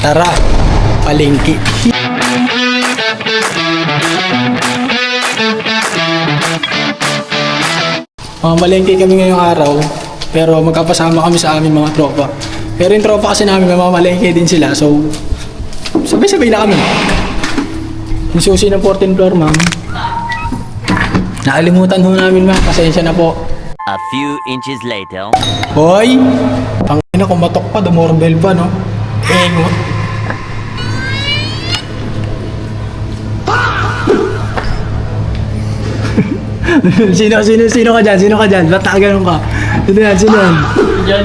Tara, palengke. Mamalengke kami ngayong araw, pero magkapasama kami sa aming mga tropa. Pero yung tropa kasi namin, mamamalengke din sila, so sabay-sabay na kami. Yung susi ng 14th floor, ma'am. Nakalimutan ho namin, ma'am. Pasensya na po. A few inches later. Hoy! Tangina, kumatok pa, dumoorbell pa, no? Engot. Sino ka dyan? Sino ka dyan? Ba't nakaganon ka? Sino yan? Sino yan?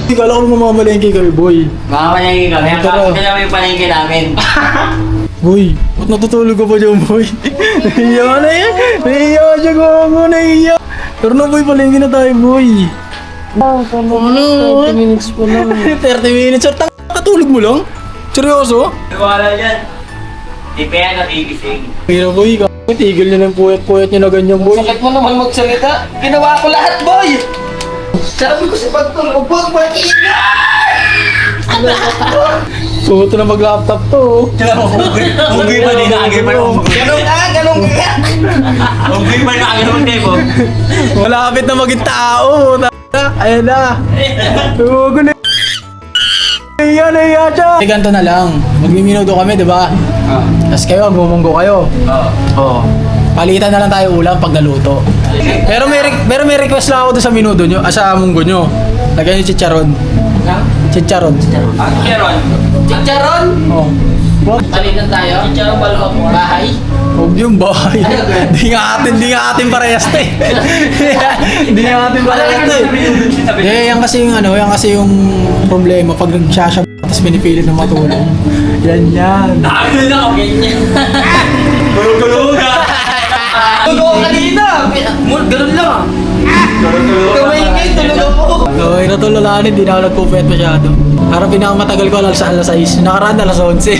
Hindi ka alam kung mamamalengke kami, boy. Makamalengke kami. Tara. Ang kami yung palengke namin. Boy, ba't natutulog ka pa dyan, boy? Nahiya na yan. Nahiya siya ko. Nahiya. Pero na, boy, palengke na tayo, boy. Ano? 30 minutes pa lang. 30 minutes? Sir, katulog mo lang? Seryoso? Wala dyan. Di pa yan nakigising. Pero boy, tigil nyo ng puyat-puyat nyo na ganyan, boy. Sakit mo naman magsalita. Ginawa ko lahat, boy! Sabi ko si pagtulog, huwag mag-ingay! Suot na mag-laptop to. Unggoy pa din, agay pa yung unggoy. Ganun ka! Unggoy pa yung agay yung tempo. Malapit na maging tao. Ayan na. Huwag na. Nahiya siya. Ganto na lang. Magmiminuto kami, di ba? Tapos kayo, gumunggo kayo. Oo. Palitan na lang tayo ulam pag naluto. Pero may request lang ako doon sa minuto nyo, sa munggo nyo. Lagyan nyo chicharon. Chicharon. Chicharon? Chicharon? Oo. Palitan tayo? Chicharon balong bahay? Huwag yung bahay. Di nga atin parehas to eh. Di nga atin parehas to eh. Yan kasi yung problema pag nagsyasya tapos pinipilit na matulog. Yan. Dami na ako ganyan. Gulong-gulong ka. Gulong kanina. Ganun lang ah. Kamay tulog ako. Okay, natulalaan, hindi na ako nagpupet masyado. Harap pinakamatagal ko alas 6. Nakaraan alas 11.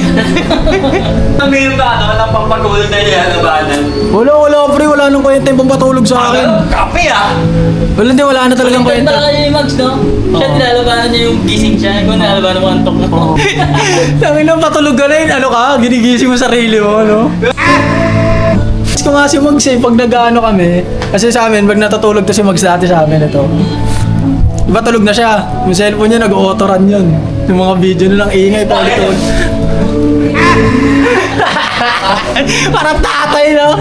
Ngayon ba walang pampagulong na yan labanan? Wala pre, wala nang kwenta yung pampatulog sa akin. Kape ah. Wala na talagang kwenta. Ganda kanya yung Max, no? Siya nilalabanan niya yung gising siya. Ikaw nilalabanan mo ang antok mo. Tangin na patulog ka rin. Ano ka? Ginigising mo sarili mo, ano? Ko nga si Mags eh, pag nag-ano kami, kasi sa amin, pag natutulog to si Mags dati sa amin ito. Diba tulog na siya? Yung cellphone niya, nag-auto-run yun. Yung mga video na lang ingay pa ulit. Parang tatay, no?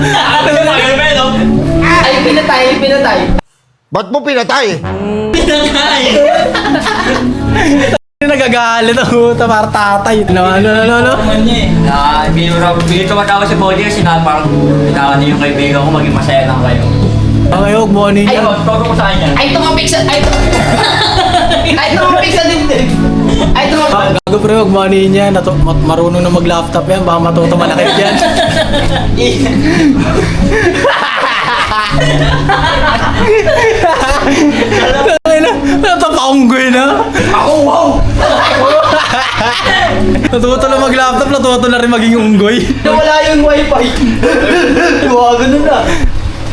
Ay, pinatay. Ba't mo pinatay? Nagagalit ang uta, parang tatay. Ano? Naman niya eh. Bili tumatawa si Body kasi parang binawa niyo yung kaibigan ko maging masaya lang kayo. Okay, huwag mo ano Ay, yun. todo ko sa kanya. Ay, tumapik sa dibdib. Ay, tumapik. Gago pre, huwag mo ano yun yan. Marunong na mag-laptop yan, baka matuto malaki yan. Natapaunggoy na. Ako, wow! Natuto na mag-laptop, natuto na rin maging unggoy. Nawala yung wifi. Wow, ganun na.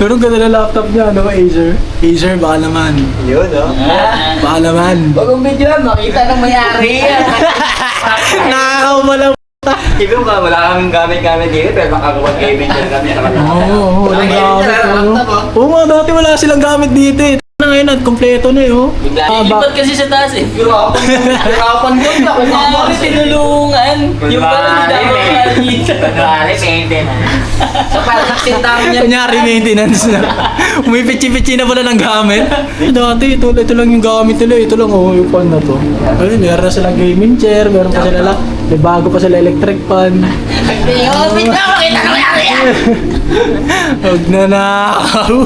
Pero ganda na laptop niya, ano ba, Acer? Acer, baka naman. Yun, no? Baka naman. Huwag mong video, makita ng may-ari. Nakakaw pala. Sabi mo ba, wala kaming gamit-gamit dito, pero makakapag-gaming din kami. Oo, walang gamit. Oo nga, dati wala silang gamit dito eh. Na ngayon, at kompleto na eh, oh. Lipat kasi sa taas eh. Hirapan ko na. Kunyari tinulungan. Yung parang dapat Kunwari, maintenance. So, parang nagsintang niya. Kunyari maintenance na. Umipitsi-pitsi na pala ng gamit. Dati, ito lang yung gamit nila. Ito lang, oh, yung fan na to. Ayun, meron na silang gaming chair, meron pa sila lang. May bago pa sila electric fan. Pinagpit na, makita ng may-ari yan. Huwag na nakaw.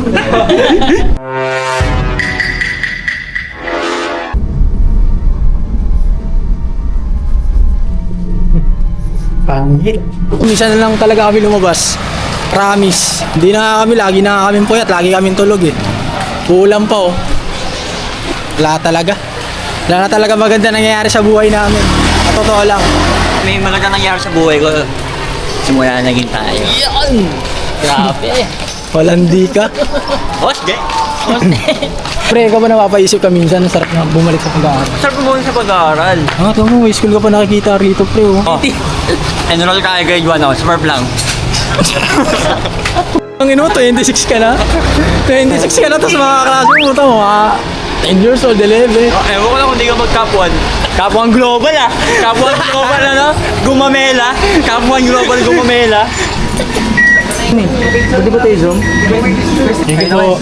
Pangit. Minsan na lang talaga kami lumabas. Promise. Hindi na kami, lagi na kami puyat, lagi kami tulog eh. Ulam pa oh. Wala talaga. Wala na talaga maganda nangyayari sa buhay namin. At totoo lang. May maganda nangyari sa buhay ko. Simula na naging tayo. Yan! Grabe. Walang di ka. Boss, gay! Pre, ikaw ba napapaisip ka minsan? Ang sarap na bumalik sa pag-aaral. Sarap mo sa pag-aaral. Ah, ito mo, high school ka pa nakikita rito, pre. Oh. Oh. Enroll ka kay grade 1 ako. Smurf lang. Ang ino, 26 ka na? 26 ka na, tapos mga kaklase mo, ito mo, 10 years old, 11. Ewan ko lang kung di ka mag-Cap 1. Cap 1 Global ah. Cap 1 Global ano? Gumamela. Cap 1 Global Gumamela. Pwede ba tayo Zoom? Sige po.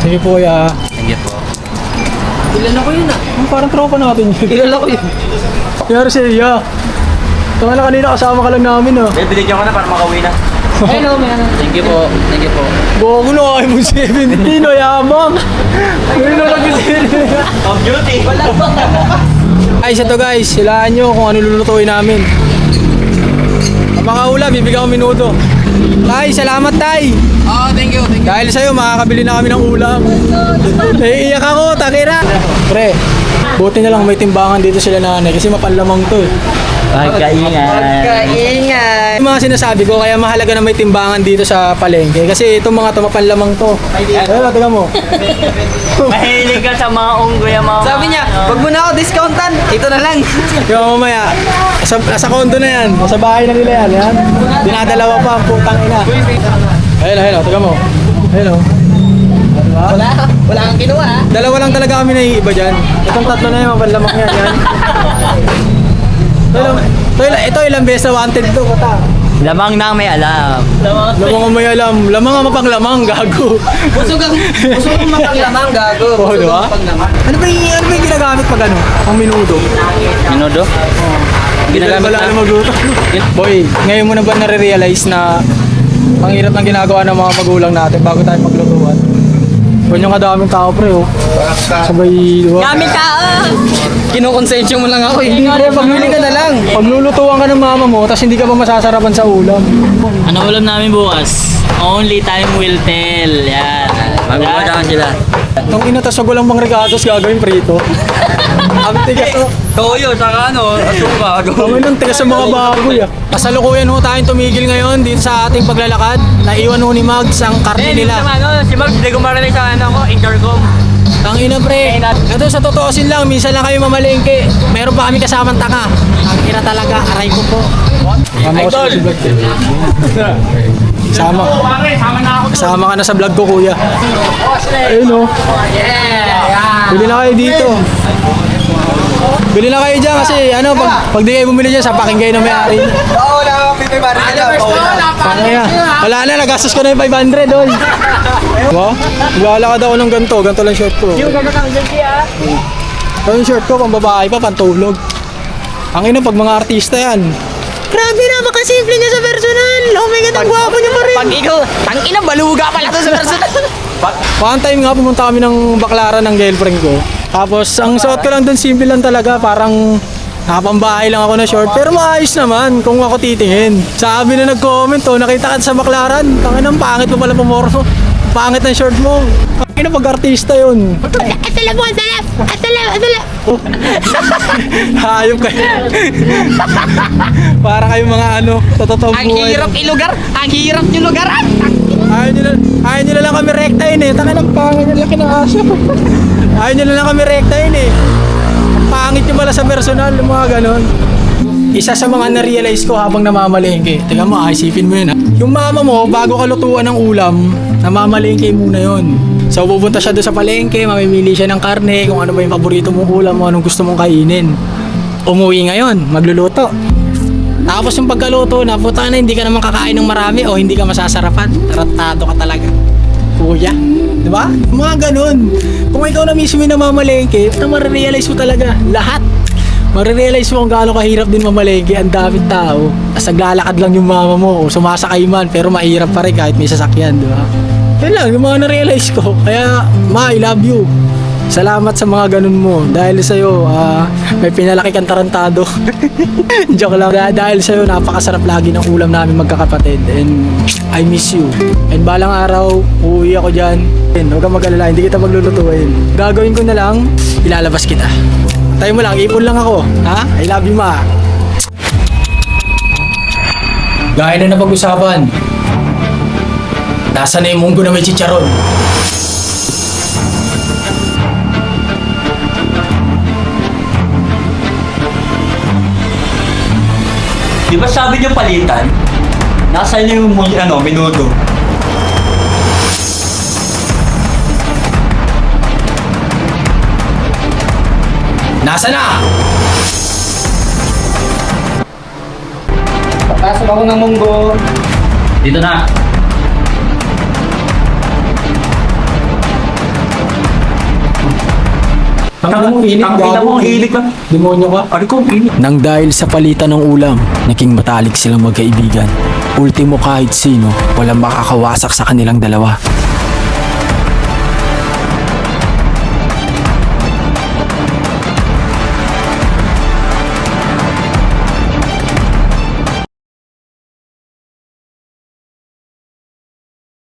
Sige po, ya. Sige po. Kilala ko yun ah. Parang tropa natin yun. Kilala ko yun. Yari siya, ya. Tama na kanina, kasama ka lang namin, ah. Binigyan ko na para makauwi na. Hello, man. Thank you po. Thank you po. Gogo na, iPhone 17, o yabang. Ngayon na lang Off duty. Guys, ito guys, silaan nyo kung ano lulutuin namin. Kapag ulam, bibigyan ko minuto. Tay, salamat tay. Oh, thank you. Thank you. Dahil sa'yo, makakabili na kami ng ulam. Naiiyak ako, takira. Pre, buti na lang may timbangan dito sila nanay kasi mapanlamang to eh. Pagkaingan. Kaingat. Yung mga sinasabi ko, kaya mahalaga na may timbangan dito sa palengke. Kasi itong mga to, mapanlamang to. Ayun, tingnan mo. Mahilig ka sa mga unggoy ang mga... Sabi niya, wag mo na ako discountan. Ito na lang. Yung mamaya, nasa kondo na yan. Nasa bahay na nila yan. Yan. Dinadalawa pa ang putang ina. Ayun, ayun, tingnan mo. Ayun, oh. Diba? Wala kang kinuha ah. Dalawa lang talaga kami naiiba dyan. Itong tatlo na yung mapanlamang yan. Yan. Ito ilang beses na wanted to. Kata. Lamang na may alam. Lamang ang may alam. Lamang ang mapanglamang. Gago. Busog ang mapaglamang, gago. Oo, Busog diba? ang mapaglamang. Ano ba yung ginagamit pag ano? Ang minudo? Minudo? Ginagamit wala na magluto. Boy, ngayon mo na ba nare-realize na ang hirap ng ginagawa ng mga magulang natin bago tayo maglutuan? Kung yung kadaming tao pre, oh. Sabay, diba? Gamit ka ah. Kinukonsensya mo lang ako eh. Hindi pre, pagbili ka na lang. Paglulutuan ka ng mama mo, tapos hindi ka pa masasarapan sa ulam. Ano ulam namin bukas? Only time will tell. Yan. Magbumadaan sila. Nung inatas ko lang bang regatos gagawin prito. Ang tigas oh. Toyo, saka ano, asuka. Ang inang tigas sa mga baboy ah. Kasalukuyan ho tayong tumigil ngayon dito sa ating paglalakad. Naiwan ho ni Mags ang karne nila. Si Max, hindi ko marinig sa ano ko, intercom. Ang ina pre, ito sa totoosin lang, minsan lang kayo mamalengke. Meron pa kami kasamang taka. Ang ina talaga, aray ko po. Sama ko sa vlog. Sama. Kasama ka na sa vlog ko kuya. Ayun oh. Bili na kayo dito. Bili na kayo dyan kasi ano, pag di kayo bumili dyan, sapakin kayo na may-ari. Oo, wala kang pipibari na. Wala na, nagastos ko na yung 500 doon. Diba? Naglalakad ako ng ganito, ganito lang short ko. Yung yung short ko, pang babae pa, pantulog. Ang ina, pag mga artista yan. Grabe na, makasimple niya sa personal. Oh my God, ang gwapo niya pa rin. Pag ikaw, tangina, baluga pala to sa personal. One time nga, pumunta kami ng Baklaran ng girlfriend ko. Tapos, ang suot ko lang doon, simple lang talaga. Parang nakapambahay lang ako na short. Pero maayos naman kung ako titingin. Sabi na nag-comment, oh, nakita ka sa Baklaran. Tangin ang pangit mo pala pumorso. Pangit ng short mo. Tangin pag-artista yun. Hayop kayo. Para kayo mga ano, sa totoong Ang buhay. hirap ilugar. Ang hirap yung lugaran. Ayaw nyo na lang kami rektahin eh. Taka ng pangit yung laki ng aso. Ayaw nyo na lang kami rektahin eh. Ang pangit nyo pala sa personal, yung mga ganon. Isa sa mga na-realize ko habang namamalengke. Tingnan mo, isipin mo yun ha. Yung mama mo, bago ka lutuan ng ulam, namamalengke muna yun. So pupunta siya doon sa palengke, mamimili siya ng karne, kung ano ba yung paborito mong ulam mo, anong gusto mong kainin. Umuwi ngayon, magluluto. Tapos yung pagkaluto na, puta na, hindi ka naman kakain ng marami o hindi ka masasarapan. Tarantado ka talaga. Kuya. Diba? Mga ganun. Kung ikaw na mismo yung namamalengke, marirealize mo talaga lahat. Marirealize mo kung gaano kahirap din mamalengke. Ang daming tao. Tapos naglalakad lang yung mama mo o sumasakay man pero mahirap pa rin kahit may sasakyan. Diba? Yun lang, yung mga na-realize ko. Kaya, ma, I love you. Salamat sa mga ganun mo. Dahil sa'yo, may pinalaki kang tarantado. Joke lang. Dahil sa'yo, napakasarap lagi ng ulam namin magkakapatid. And I miss you. And balang araw, uuwi ako dyan. And huwag kang mag-alala, hindi kita maglulutuin. Gagawin ko na lang, ilalabas kita. Tayo mo lang, ipon lang ako. Ha? I love you, ma. Gaya na napag-usapan. Nasaan na yung munggo na may chicharon? Di ba sabi niyo palitan? Nasa inyo yung minuto. Nasaan na? Pasok ako ng munggo. Dito na. Ang init, gago. Ang hilig ka. Demonyo ka. Ano ko, init. Nang dahil sa palitan ng ulam, naging matalik silang magkaibigan. Ultimo kahit sino, walang makakawasak sa kanilang dalawa.